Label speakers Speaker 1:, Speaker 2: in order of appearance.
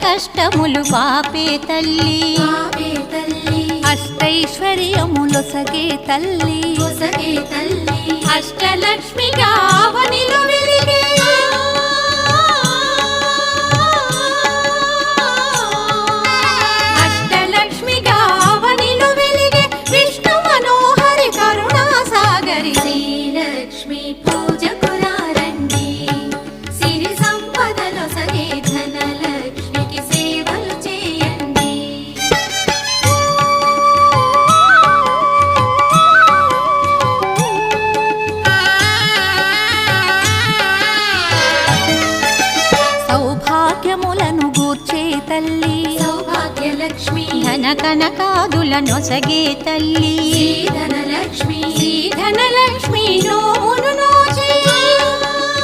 Speaker 1: కష్టములు పాపే తల్లి అష్టైశ్వర్యములొసగే తల్లి అష్టలక్ష్మిగా అవనిలో వెలిగే అష్టలక్ష్మిగా అవనిలో వెలిగే విష్ణు మనోహరి కరుణా సాగరి
Speaker 2: శ్రీలక్ష్మి పూజకు రండి సిరి సంపదలో సగే ధనలక్ష్మికి సేవలు చేయండి
Speaker 1: సౌభాగ్యములను గూర్చే తల్లి
Speaker 2: సౌభాగ్యలక్ష్మి
Speaker 1: ధన కనకాదులనొసగే తల్లి
Speaker 2: ధనలక్ష్మి
Speaker 1: ధనలక్ష్మి నోమును